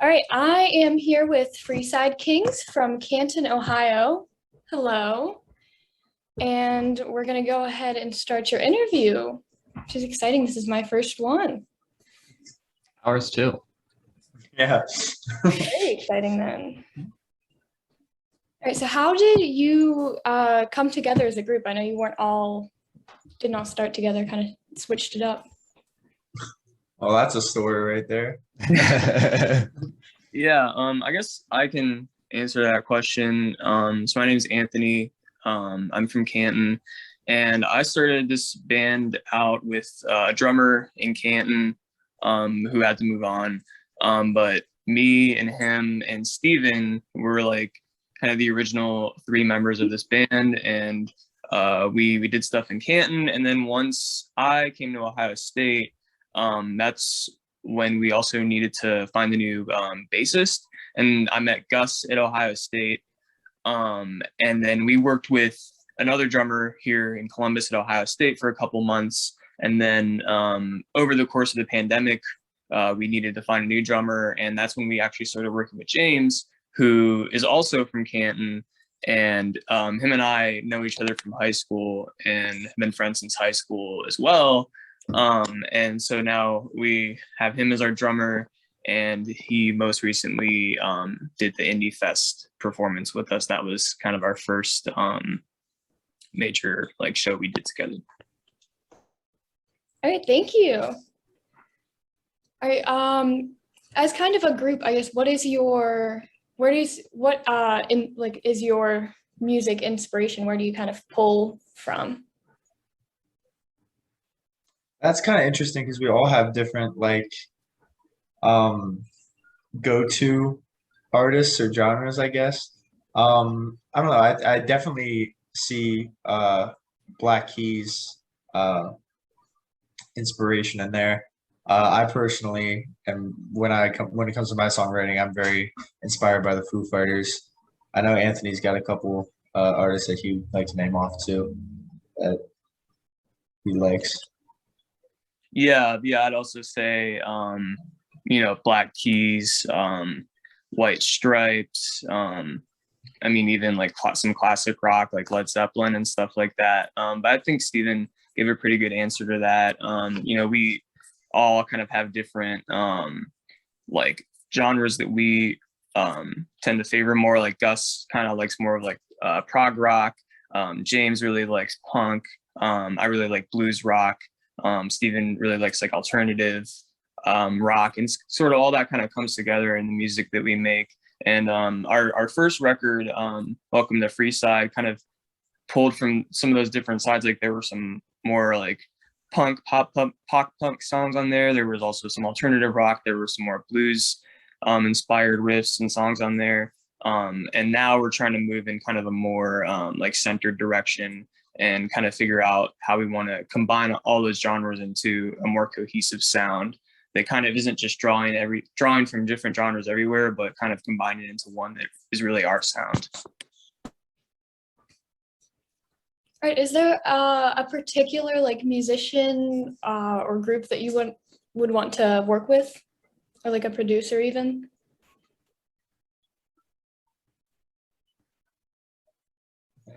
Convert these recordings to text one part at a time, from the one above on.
All right, I am here with Freeside Kings from Canton, Ohio. Hello. And we're going to go ahead and start your interview, which is exciting. This is my first one. Ours too. Yeah. Very exciting then. All right, so how did you come together as a group? I know you did not start together, kind of switched it up. Well, that's a story right there. Yeah, I guess I can answer that question. So my name is Anthony. I'm from Canton, and I started this band out with a drummer in Canton who had to move on. But me and him and Steven were like kind of the original three members of this band, and we did stuff in Canton. And then once I came to Ohio State, that's when we also needed to find a new bassist, and I met Gus at Ohio State. And then we worked with another drummer here in Columbus at Ohio State for a couple months. And then over the course of the pandemic, we needed to find a new drummer. And that's when we actually started working with James, who is also from Canton. And him and I know each other from high school and have been friends since high school as well. And so now we have him as our drummer, and he most recently did the Indie Fest performance with us. That was kind of our first major show we did together. All right, thank you. All right, as kind of a group, I guess, is your music inspiration? Where do you kind of pull from? That's kind of interesting because we all have different go-to artists or genres, I guess. I don't know. I definitely see Black Keys inspiration in there. I personally am when it comes to my songwriting, I'm very inspired by the Foo Fighters. I know Anthony's got a couple artists that he'd like to name off too that he likes. Yeah, I'd also say, Black Keys, White Stripes. I mean, even some classic rock like Led Zeppelin and stuff like that. But I think Steven gave a pretty good answer to that. We all kind of have different genres that we tend to favor more. Like Gus kind of likes more of prog rock. James really likes punk. I really like blues rock. Steven really likes alternative rock, and sort of all that kind of comes together in the music that we make. And our first record, Welcome to Freeside, kind of pulled from some of those different sides. There were some more punk, pop punk songs on there. There was also some alternative rock. There were some more blues inspired riffs and songs on there. And now we're trying to move in kind of a more centered direction and kind of figure out how we want to combine all those genres into a more cohesive sound that kind of isn't just drawing from different genres everywhere, but kind of combining it into one that is really our sound. All right, is there a particular musician or group that you would want to work with, or a producer even?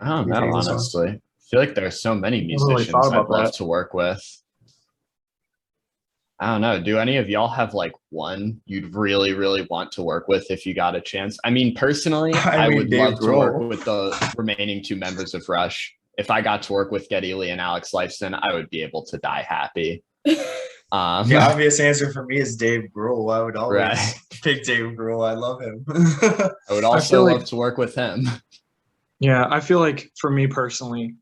I don't know, honestly. I feel like there are so many musicians I'd love to work with. I don't know. Do any of y'all have one you'd really, really want to work with if you got a chance? I mean, personally, I would love to work with the remaining two members of Rush. If I got to work with Geddy Lee and Alex Lifeson, I would be able to die happy. The obvious answer for me is Dave Grohl. I would always pick Dave Grohl. I love him. I would also love to work with him. Yeah, I feel like for me personally,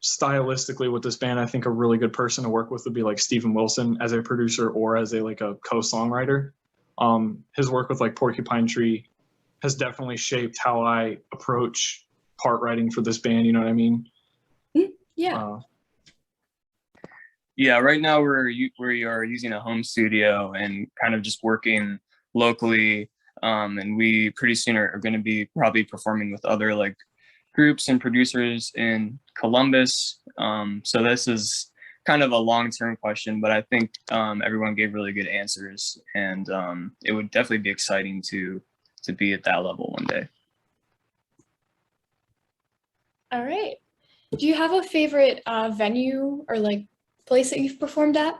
stylistically with this band, I think a really good person to work with would be Steven Wilson as a producer or as a co-songwriter. His work with Porcupine Tree has definitely shaped how I approach part writing for this band. You know what I mean? Yeah. Yeah. Right now we are using a home studio and kind of just working locally. And we pretty soon are going to be probably performing with other groups and producers in Columbus. So this is kind of a long-term question, but I think everyone gave really good answers, and it would definitely be exciting to be at that level one day. All right. Do you have a favorite venue or like place that you've performed at?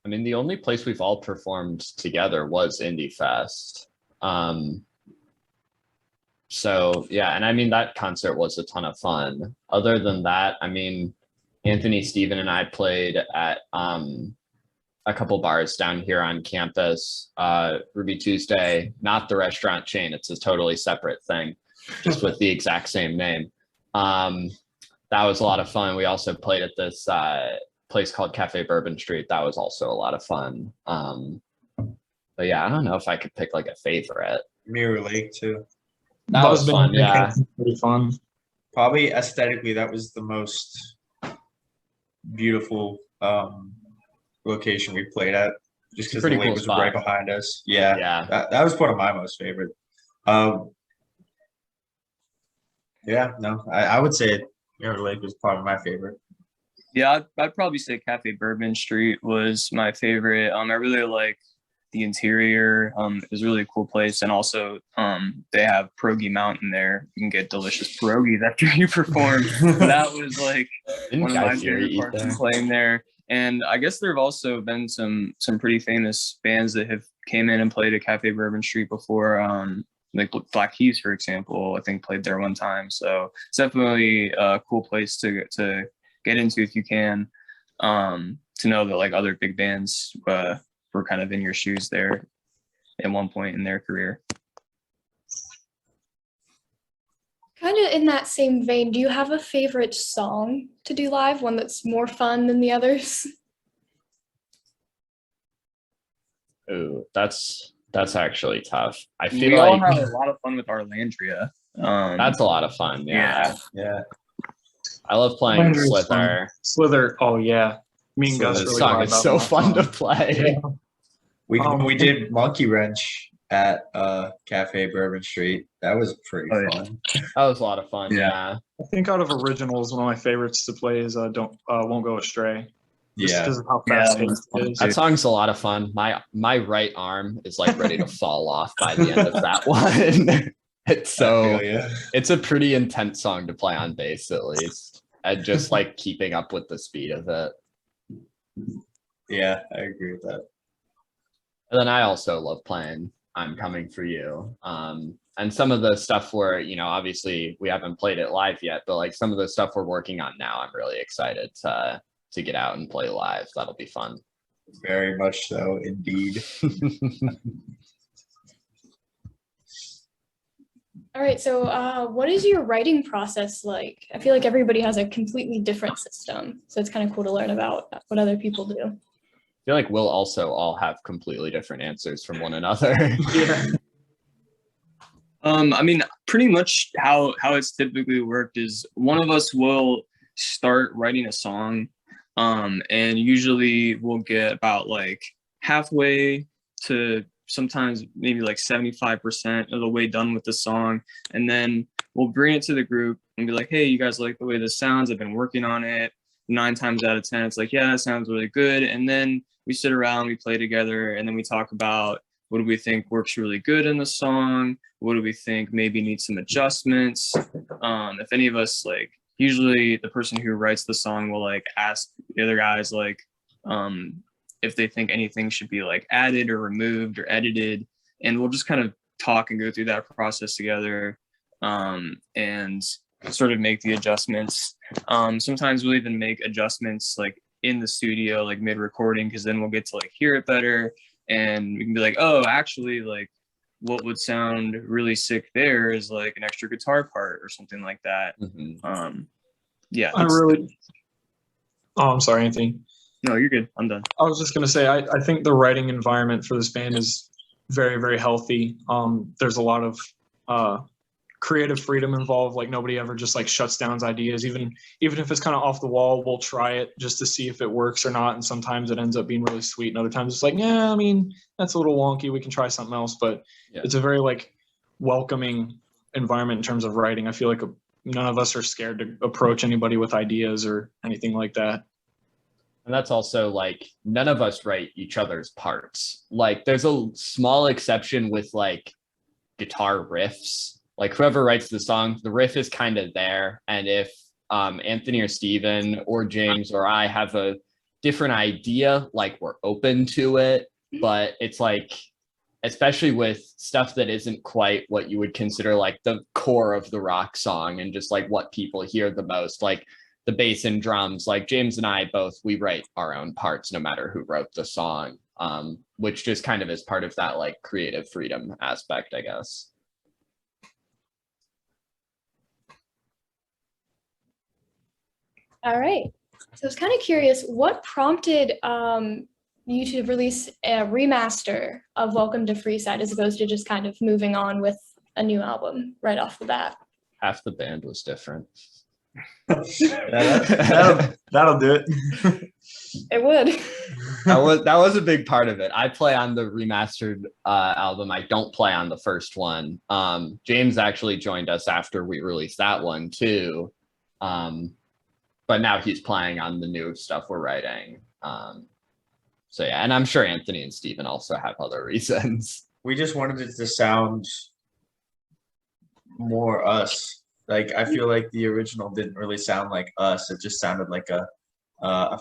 I mean, the only place we've all performed together was Indie Fest. So yeah, and I mean, that concert was a ton of fun. Other than that, I mean, Anthony, Steven, and I played at a couple bars down here on campus. Ruby Tuesday, not the restaurant chain, it's a totally separate thing, just with the exact same name. That was a lot of fun. We also played at this place called Cafe Bourbon Street. That was also a lot of fun. But yeah, I don't know if I could pick like a favorite. Mirror Lake too. That was fun, yeah. Pretty fun. Probably aesthetically, that was the most beautiful location we played at, just because the lake was right behind us. Yeah, yeah. That was one of my most favorite. Yeah, no, I would say Mirror Lake was probably my favorite. Yeah, I'd probably say Cafe Bourbon Street was my favorite. I really like the interior. It was a really cool place, and also they have Pierogi Mountain there. You can get delicious pierogies after you perform. That was like one of my favorite parts of playing there. And I guess there have also been some pretty famous bands that have came in and played at Cafe Bourbon Street before. Like Black Keys, for example, I think played there one time. So it's definitely a cool place to get into if you can. To know that like other big bands were kind of in your shoes there at one point in their career. Kind of in that same vein, do you have a favorite song to do live, one that's more fun than the others? Ooh, that's actually tough. I feel we like all had a lot of fun with Arlandria. That's a lot of fun. Yeah. I love playing Slither. Slither, oh yeah. Me and Gus This really song is so fun to play. Yeah. We did Monkey Wrench at Cafe Bourbon Street. That was pretty fun. That was a lot of fun. Yeah. I think out of originals, one of my favorites to play is Won't Go Astray. Just because of how fast it is. That song's a lot of fun. My right arm is like ready to fall off by the end of that one. It's a pretty intense song to play on bass, at least, and just like keeping up with the speed of it. Yeah, I agree with that. And then I also love playing I'm Coming For You. And some of the stuff where, obviously we haven't played it live yet, but like some of the stuff we're working on now, I'm really excited to get out and play live. That'll be fun. Very much so, indeed. All right, so what is your writing process like? I feel like everybody has a completely different system, so it's kind of cool to learn about what other people do. I feel like we'll also all have completely different answers from one another. Yeah. I mean, pretty much how it's typically worked is one of us will start writing a song, and usually we'll get about like halfway to sometimes maybe like 75% of the way done with the song, and then we'll bring it to the group and be like, hey, you guys like the way this sounds? I've been working on it. 9 times out of 10 it's like, yeah, that sounds really good. And then we sit around, we play together, and then we talk about what do we think works really good in the song, what do we think maybe needs some adjustments. If any of us, like, usually the person who writes the song will like ask the other guys like if they think anything should be like added or removed or edited, and we'll just kind of talk and go through that process together, and sort of make the adjustments. Sometimes we'll even make adjustments like in the studio, like mid-recording, because then we'll get to like hear it better, and we can be like, oh, actually, like what would sound really sick there is like an extra guitar part or something like that. Yeah. I'm sorry, Anthony. No, you're good. I'm done. I was just going to say, I think the writing environment for this band is very, very healthy. There's a lot of creative freedom involved. Like nobody ever just like shuts down ideas. Even if it's kind of off the wall, we'll try it just to see if it works or not. And sometimes it ends up being really sweet. And other times it's like, yeah, I mean, that's a little wonky. We can try something else. But it's a very like welcoming environment in terms of writing. I feel like none of us are scared to approach anybody with ideas or anything like that. And that's also like, none of us write each other's parts. Like there's a small exception with like guitar riffs. Like whoever writes the song, the riff is kind of there. And if Anthony or Steven or James or I have a different idea, like we're open to it. But it's like, especially with stuff that isn't quite what you would consider like the core of the rock song and just like what people hear the most, like the bass and drums, like James and I both, we write our own parts no matter who wrote the song, which just kind of is part of that like creative freedom aspect, I guess. All right. So I was kind of curious, what prompted you to release a remaster of Welcome to Freeside as opposed to just kind of moving on with a new album right off the bat? Half the band was different. That'll do it. It would. That was a big part of it. I play on the remastered album. I don't play on the first one. James actually joined us after we released that one too. But now he's playing on the new stuff we're writing. So yeah, and I'm sure Anthony and Steven also have other reasons. We just wanted it to sound more us. Like I feel like the original didn't really sound like us. It just sounded like a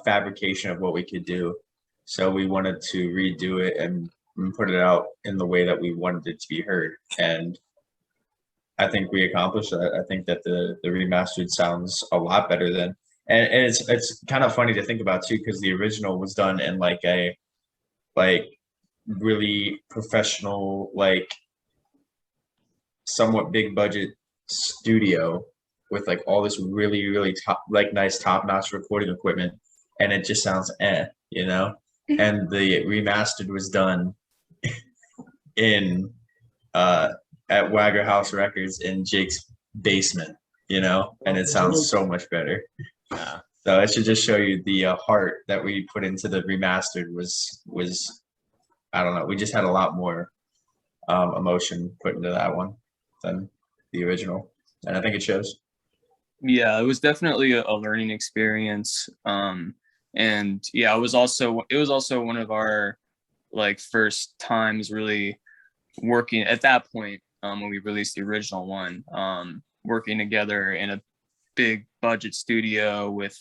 fabrication of what we could do. So we wanted to redo it and put it out in the way that we wanted it to be heard. And I think we accomplished that. I think that the remastered sounds a lot better than. And it's kind of funny to think about too, because the original was done in like a really professional, like somewhat big budget studio with like all this really nice top-notch recording equipment, and it just sounds you know. And the remastered was done in at Wagger House Records in Jake's basement, you know, and it sounds so much better. Yeah. So it should just show you the heart that we put into the remastered was I don't know. We just had a lot more emotion put into that one than the original, and I think it shows. Yeah, it was definitely a learning experience. And yeah, it was also one of our like first times really working at that point when we released the original one, working together in a big budget studio with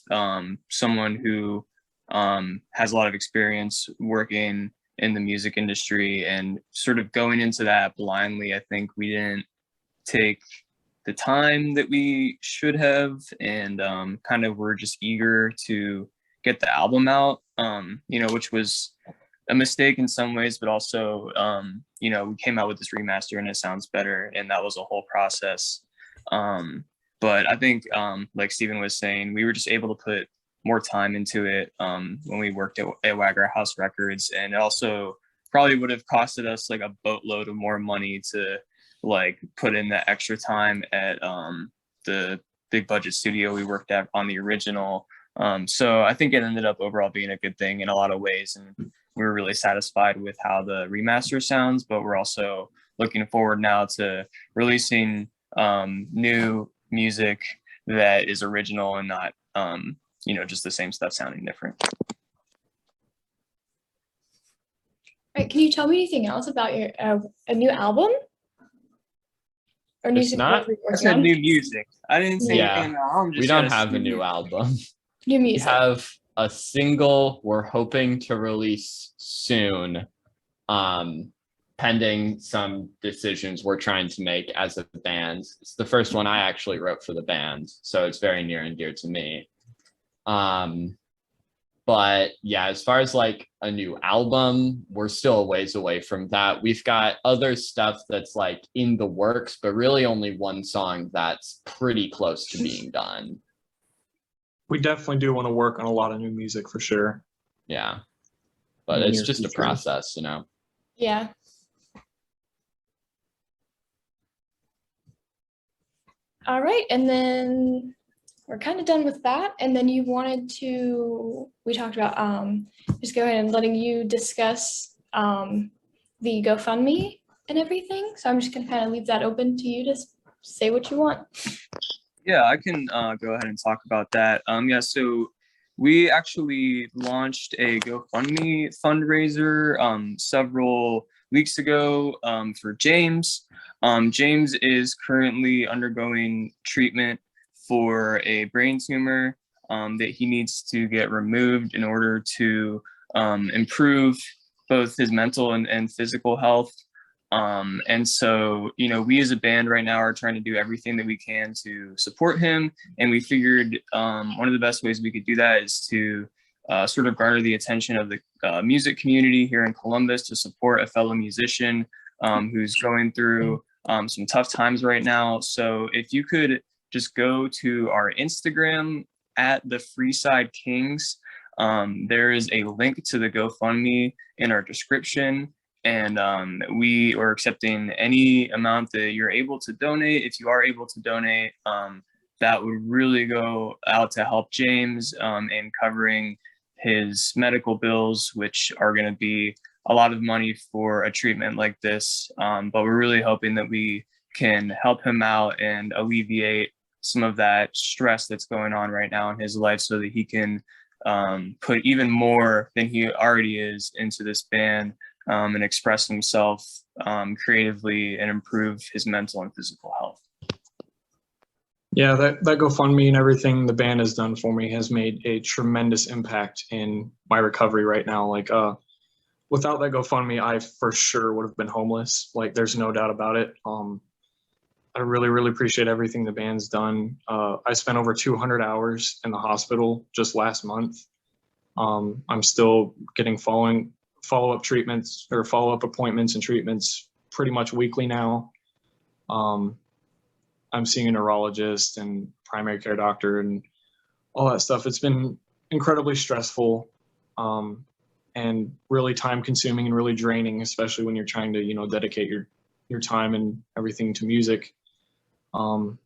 someone who has a lot of experience working in the music industry, and sort of going into that blindly. I think we didn't take the time that we should have, and kind of were just eager to get the album out, you know, which was a mistake in some ways, but also, you know, we came out with this remaster and it sounds better, and that was a whole process. But I think, like Steven was saying, we were just able to put more time into it when we worked at Wagger House Records, and it also probably would have costed us like a boatload of more money to like put in that extra time at the big budget studio we worked at on the original. So I think it ended up overall being a good thing in a lot of ways, and we were really satisfied with how the remaster sounds, but we're also looking forward now to releasing new music that is original and not you know, just the same stuff sounding different. Right, can you tell me anything else about your a new album? Or It's not- I said new music. I didn't say Yeah. anything about album, just We don't said have a new album. New We music. have a single we're hoping to release soon, pending some decisions we're trying to make as a band. It's the first one I actually wrote for the band, so it's very near and dear to me. But yeah, as far as like a new album, we're still a ways away from that. We've got other stuff that's like in the works, but really only one song that's pretty close to being done. We definitely do want to work on a lot of new music for sure. Yeah. But In the it's near just a future. process, you know. Yeah. All right, and then we're kind of done with that. And then you wanted to, we talked about just go ahead and letting you discuss the GoFundMe and everything. So I'm just gonna kind of leave that open to you to say what you want. Yeah, I can go ahead and talk about that. Yeah, so we actually launched a GoFundMe fundraiser several weeks ago for James. James is currently undergoing treatment for a brain tumor that he needs to get removed in order to improve both his mental and physical health. And so, you know, we as a band right now are trying to do everything that we can to support him. And we figured one of the best ways we could do that is to sort of garner the attention of the music community here in Columbus to support a fellow musician who's going through some tough times right now. So if you could just go to our Instagram at the Freeside Kings, there is a link to the GoFundMe in our description. And we are accepting any amount that you're able to donate. If you are able to donate, that would really go out to help James in covering his medical bills, which are going to be a lot of money for a treatment like this. But we're really hoping that we can help him out and alleviate some of that stress that's going on right now in his life so that he can put even more than he already is into this band. And express himself creatively and improve his mental and physical health. Yeah, that GoFundMe and everything the band has done for me has made a tremendous impact in my recovery right now. Like, without that GoFundMe, I for sure would have been homeless. Like, there's no doubt about it. I really, really appreciate everything the band's done. I spent over 200 hours in the hospital just last month. I'm still getting follow-up treatments or follow-up appointments and treatments pretty much weekly now. I'm seeing a neurologist and primary care doctor and all that stuff. It's been incredibly stressful and really time-consuming and really draining, especially when you're trying to, you know, dedicate your time and everything to music. You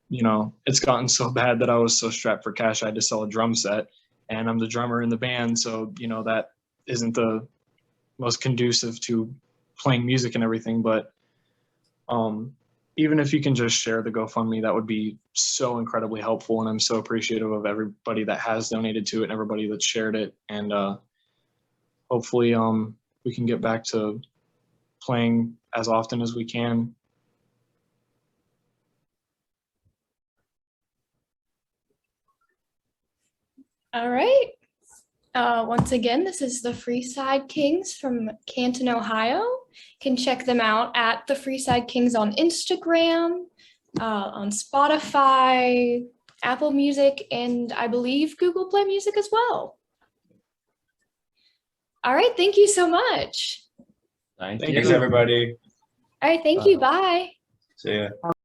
know, it's gotten so bad that I was so strapped for cash I had to sell a drum set, and I'm the drummer in the band, so you know that isn't the most conducive to playing music and everything. But even if you can just share the GoFundMe, that would be so incredibly helpful. And I'm so appreciative of everybody that has donated to it and everybody that shared it. And hopefully we can get back to playing as often as we can. All right. Once again, this is the Freeside Kings from Canton, Ohio. You can check them out at the Freeside Kings on Instagram, on Spotify, Apple Music, and I believe Google Play Music as well. All right. Thank you so much. Thanks, everybody. All right. Thank you. Bye. See ya.